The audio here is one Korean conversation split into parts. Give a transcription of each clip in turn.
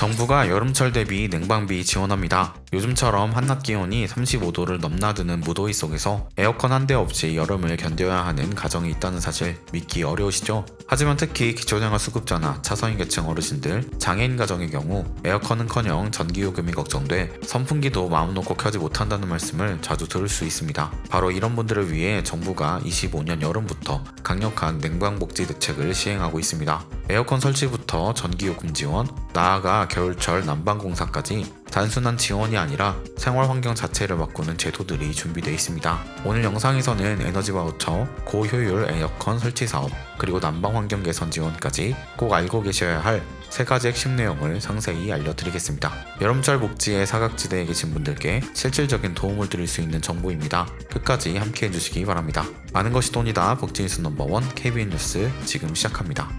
정부가 여름철 대비 냉방비 지원합니다. 요즘처럼 한낮 기온이 35도를 넘나드는 무더위 속에서 에어컨 한 대 없이 여름을 견뎌야 하는 가정이 있다는 사실 믿기 어려우시죠? 하지만 특히 기초생활수급자나 차상위 계층 어르신들, 장애인 가정의 경우 에어컨은커녕 전기요금이 걱정돼 선풍기도 마음 놓고 켜지 못한다는 말씀을 자주 들을 수 있습니다. 바로 이런 분들을 위해 정부가 25년 여름부터 강력한 냉방복지 대책을 시행하고 있습니다. 에어컨 설치부터 전기요금 지원, 나아가 겨울철 난방공사까지 단순한 지원이 아니라 생활 환경 자체를 바꾸는 제도들이 준비되어 있습니다. 오늘 영상에서는 에너지 바우처, 고효율 에어컨 설치 사업, 그리고 난방 환경 개선 지원까지 꼭 알고 계셔야 할 3가지 핵심 내용을 상세히 알려드리겠습니다. 여름철 복지의 사각지대에 계신 분들께 실질적인 도움을 드릴 수 있는 정보입니다. 끝까지 함께 해주시기 바랍니다. 아는 것이 돈이다 복지뉴스 넘버원 KBN 뉴스 지금 시작합니다.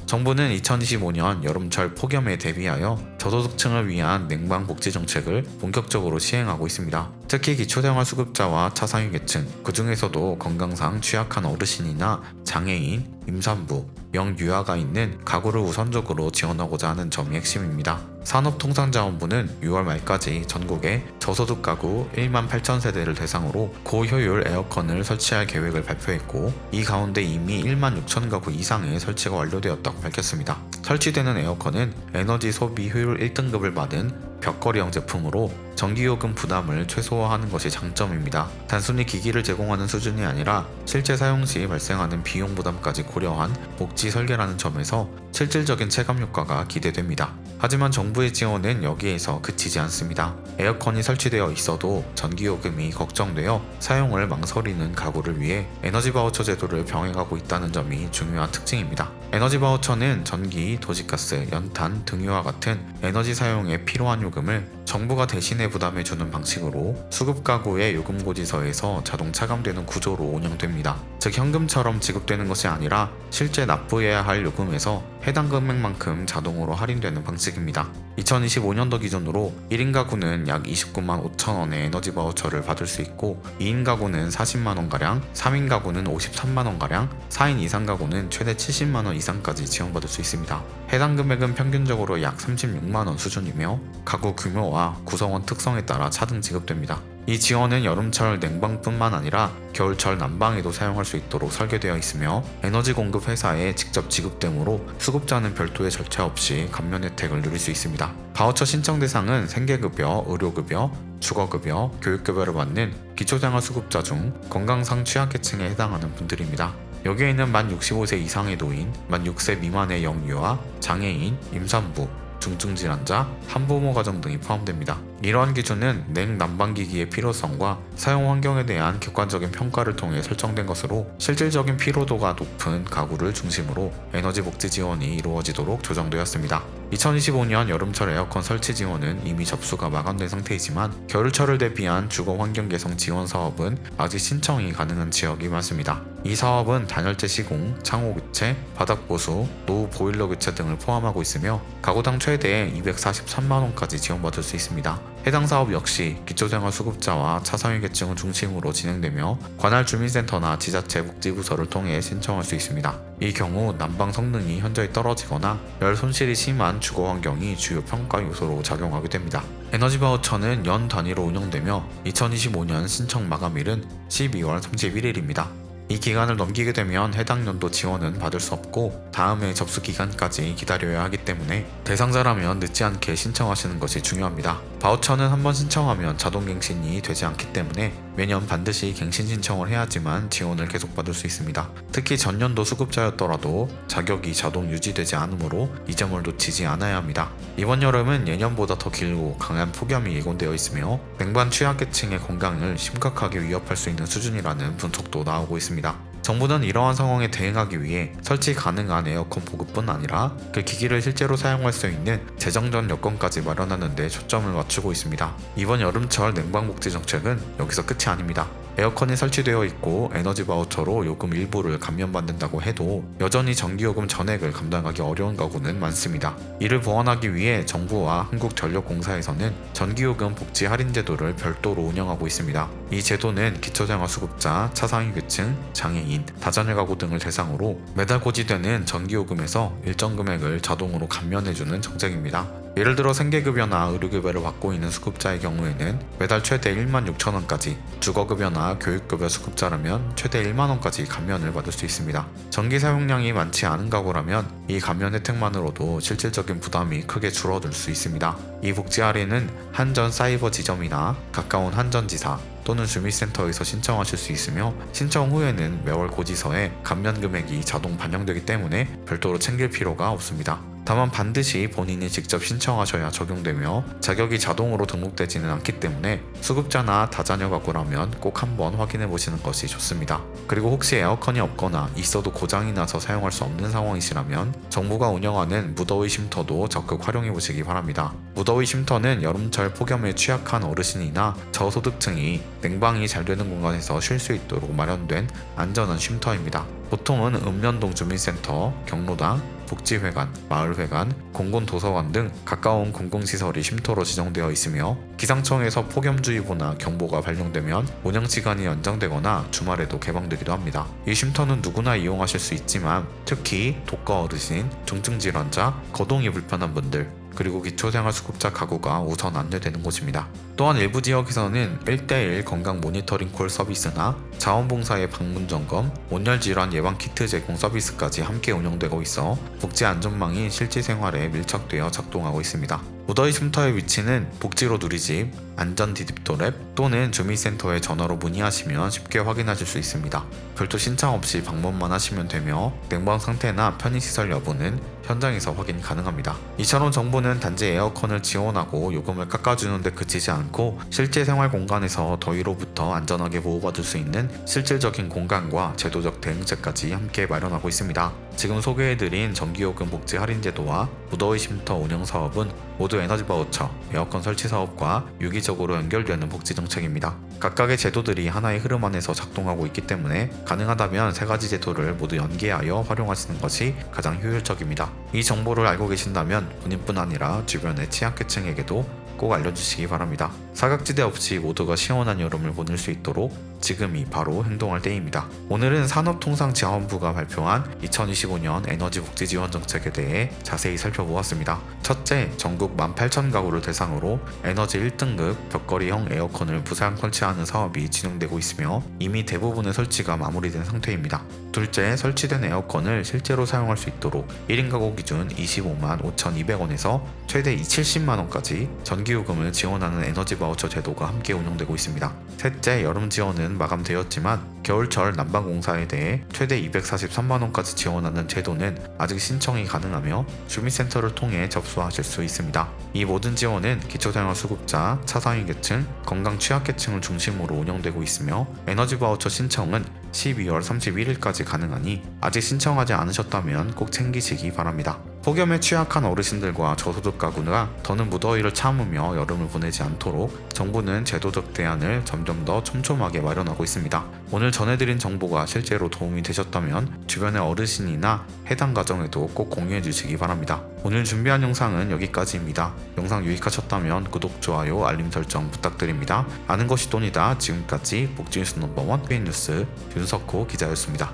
정부는 2025년 여름철 폭염에 대비하여 저소득층을 위한 냉방 복지 정책을 본격적으로 시행하고 있습니다. 특히 기초생활수급자와 차상위 계층, 그 중에서도 건강상 취약한 어르신이나 장애인, 임산부, 영유아가 있는 가구를 우선적으로 지원하고자 하는 점이 핵심입니다. 산업통상자원부는 6월 말까지 전국에 저소득 가구 1만 8천 세대를 대상으로 고효율 에어컨을 설치할 계획을 발표했고, 이 가운데 이미 1만 6천 가구 이상의 설치가 완료되었다고 밝혔습니다. 설치되는 에어컨은 에너지 소비 효율 1등급을 받은 벽걸이형 제품으로 전기요금 부담을 최소화하는 것이 장점입니다. 단순히 기기를 제공하는 수준이 아니라 실제 사용 시 발생하는 비용 부담까지 고려한 복지 설계라는 점에서 실질적인 체감 효과가 기대됩니다. 하지만 정부의 지원은 여기에서 그치지 않습니다. 에어컨이 설치되어 있어도 전기요금이 걱정되어 사용을 망설이는 가구를 위해 에너지 바우처 제도를 병행하고 있다는 점이 중요한 특징입니다. 에너지 바우처는 전기, 도시가스, 연탄, 등유와 같은 에너지 사용에 필요한 요금을 정부가 대신해 부담해주는 방식으로 수급 가구의 요금 고지서에서 자동 차감되는 구조로 운영됩니다. 즉 현금처럼 지급되는 것이 아니라 실제 납부해야 할 요금에서 해당 금액만큼 자동으로 할인되는 방식입니다. 2025년도 기준으로 1인 가구는 약 29만 5천 원의 에너지 바우처를 받을 수 있고, 2인 가구는 40만 원가량, 3인 가구는 53만 원가량, 4인 이상 가구는 최대 70만 원 이상까지 지원받을 수 있습니다. 해당 금액은 평균적으로 약 36만 원 수준이며 가구 규모와 구성원 특성에 따라 차등 지급됩니다. 이 지원은 여름철 냉방뿐만 아니라 겨울철 난방에도 사용할 수 있도록 설계되어 있으며, 에너지 공급 회사에 직접 지급되므로 수급자는 별도의 절차 없이 감면 혜택을 누릴 수 있습니다. 바우처 신청 대상은 생계급여, 의료급여, 주거급여, 교육급여를 받는 기초생활수급자 중 건강상 취약계층에 해당하는 분들입니다. 여기에는 만 65세 이상의 노인, 만 6세 미만의 영유아, 장애인, 임산부, 중증질환자, 한부모 가정 등이 포함됩니다. 이러한 기준은 냉난방기기의 필요성과 사용 환경에 대한 객관적인 평가를 통해 설정된 것으로 실질적인 피로도가 높은 가구를 중심으로 에너지 복지 지원이 이루어지도록 조정되었습니다. 2025년 여름철 에어컨 설치 지원은 이미 접수가 마감된 상태이지만 겨울철을 대비한 주거 환경 개선 지원 사업은 아직 신청이 가능한 지역이 많습니다. 이 사업은 단열재 시공, 창호 교체, 바닥 보수, 노후 보일러 교체 등을 포함하고 있으며 가구당 최대 243만 원까지 지원받을 수 있습니다. 해당 사업 역시 기초생활수급자와 차상위 계층을 중심으로 진행되며 관할 주민센터나 지자체 복지부서를 통해 신청할 수 있습니다. 이 경우 난방 성능이 현저히 떨어지거나 열 손실이 심한 주거 환경이 주요 평가 요소로 작용하게 됩니다. 에너지 바우처는 연 단위로 운영되며 2025년 신청 마감일은 12월 31일입니다. 이 기간을 넘기게 되면 해당 연도 지원은 받을 수 없고 다음해 접수 기간까지 기다려야 하기 때문에 대상자라면 늦지 않게 신청하시는 것이 중요합니다. 바우처는 한번 신청하면 자동 갱신이 되지 않기 때문에 매년 반드시 갱신 신청을 해야지만 지원을 계속 받을 수 있습니다. 특히 전년도 수급자였더라도 자격이 자동 유지되지 않으므로 이 점을 놓치지 않아야 합니다. 이번 여름은 예년보다 더 길고 강한 폭염이 예고되어 있으며 냉방 취약계층의 건강을 심각하게 위협할 수 있는 수준이라는 분석도 나오고 있습니다. 정부는 이러한 상황에 대응하기 위해 설치 가능한 에어컨 보급뿐 아니라 그 기기를 실제로 사용할 수 있는 재정전 여건까지 마련하는 데 초점을 맞추고 있습니다. 이번 여름철 냉방복지 정책은 여기서 끝이 아닙니다. 에어컨이 설치되어 있고 에너지 바우처로 요금 일부를 감면받는다고 해도 여전히 전기요금 전액을 감당하기 어려운 가구는 많습니다. 이를 보완하기 위해 정부와 한국전력공사에서는 전기요금 복지 할인 제도를 별도로 운영하고 있습니다. 이 제도는 기초생활수급자, 차상위계층, 장애인, 다자녀 가구 등을 대상으로 매달 고지되는 전기요금에서 일정 금액을 자동으로 감면해주는 정책입니다. 예를 들어 생계급여나 의료급여를 받고 있는 수급자의 경우에는 매달 최대 16,000원까지, 주거급여나 교육급여 수급자라면 최대 1만원까지 감면을 받을 수 있습니다. 전기 사용량이 많지 않은 가구라면 이 감면 혜택만으로도 실질적인 부담이 크게 줄어들 수 있습니다. 이 복지 할인은 한전 사이버 지점이나 가까운 한전지사 또는 주민센터에서 신청하실 수 있으며, 신청 후에는 매월 고지서에 감면 금액이 자동 반영되기 때문에 별도로 챙길 필요가 없습니다. 다만 반드시 본인이 직접 신청하셔야 적용되며 자격이 자동으로 등록되지는 않기 때문에 수급자나 다자녀 가구라면 꼭 한번 확인해 보시는 것이 좋습니다. 그리고 혹시 에어컨이 없거나 있어도 고장이 나서 사용할 수 없는 상황이시라면 정부가 운영하는 무더위 쉼터도 적극 활용해 보시기 바랍니다. 무더위 쉼터는 여름철 폭염에 취약한 어르신이나 저소득층이 냉방이 잘 되는 공간에서 쉴 수 있도록 마련된 안전한 쉼터입니다. 보통은 읍면동 주민센터, 경로당, 복지회관, 마을회관, 공군도서관 등 가까운 공공시설이 쉼터로 지정되어 있으며, 기상청에서 폭염주의보나 경보가 발령되면 운영시간이 연장되거나 주말에도 개방되기도 합니다. 이 쉼터는 누구나 이용하실 수 있지만 특히 독거 어르신, 중증질환자, 거동이 불편한 분들, 그리고 기초생활수급자 가구가 우선 안내되는 곳입니다. 또한 일부 지역에서는 1:1 건강 모니터링 콜 서비스나 자원봉사의 방문 점검, 온열 질환 예방 키트 제공 서비스까지 함께 운영되고 있어 복지 안전망이 실제 생활에 밀착되어 작동하고 있습니다. 무더위 쉼터의 위치는 복지로 누리집, 안전 디립도랩 또는 주민센터에 전화로 문의하시면 쉽게 확인하실 수 있습니다. 별도 신청 없이 방문만 하시면 되며, 냉방 상태나 편의시설 여부는 현장에서 확인 가능합니다. 이처럼 정부는 단지 에어컨을 지원하고 요금을 깎아주는 데 그치지 않고 실제 생활 공간에서 더위로부터 안전하게 보호받을 수 있는 실질적인 공간과 제도적 대응책까지 함께 마련하고 있습니다. 지금 소개해드린 전기요금 복지 할인 제도와 무더위 쉼터 운영 사업은 모두 에너지 바우처, 에어컨 설치 사업과 유기적으로 연결되는 복지 정책입니다. 각각의 제도들이 하나의 흐름 안에서 작동하고 있기 때문에 가능하다면 세 가지 제도를 모두 연계하여 활용하시는 것이 가장 효율적입니다. 이 정보를 알고 계신다면 본인뿐 아니라 주변의 취약계층에게도 꼭 알려주시기 바랍니다. 사각지대 없이 모두가 시원한 여름을 보낼 수 있도록 지금이 바로 행동할 때입니다. 오늘은 산업통상자원부가 발표한 2025년 에너지복지지원 정책에 대해 자세히 살펴보았습니다. 첫째, 전국 18,000가구를 대상으로 에너지 1등급 벽걸이형 에어컨을 부상 설치하는 사업이 진행되고 있으며 이미 대부분의 설치가 마무리된 상태입니다. 둘째, 설치된 에어컨을 실제로 사용할 수 있도록 1인 가구 기준 25만 5,200원에서 최대 70만원까지 전기요금을 지원하는 에너지 바우처 제도가 함께 운영되고 있습니다. 셋째, 여름 지원은 마감되었지만 겨울철 난방공사에 대해 최대 243만원까지 지원하는 제도는 아직 신청이 가능하며 주민센터를 통해 접수하실 수 있습니다. 이 모든 지원은 기초생활수급자, 차상위계층, 건강취약계층을 중심으로 운영되고 있으며 에너지 바우처 신청은 12월 31일까지 가능하니 아직 신청하지 않으셨다면 꼭 챙기시기 바랍니다. 폭염에 취약한 어르신들과 저소득 가구가 더는 무더위를 참으며 여름을 보내지 않도록 정부는 제도적 대안을 점점 더 촘촘하게 마련하고 있습니다. 오늘 전해드린 정보가 실제로 도움이 되셨다면 주변의 어르신이나 해당 가정에도 꼭 공유해 주시기 바랍니다. 오늘 준비한 영상은 여기까지입니다. 영상 유익하셨다면 구독, 좋아요, 알림 설정 부탁드립니다. 아는 것이 돈이다. 지금까지 복지뉴스 넘버원 PN뉴스 윤석호 기자였습니다.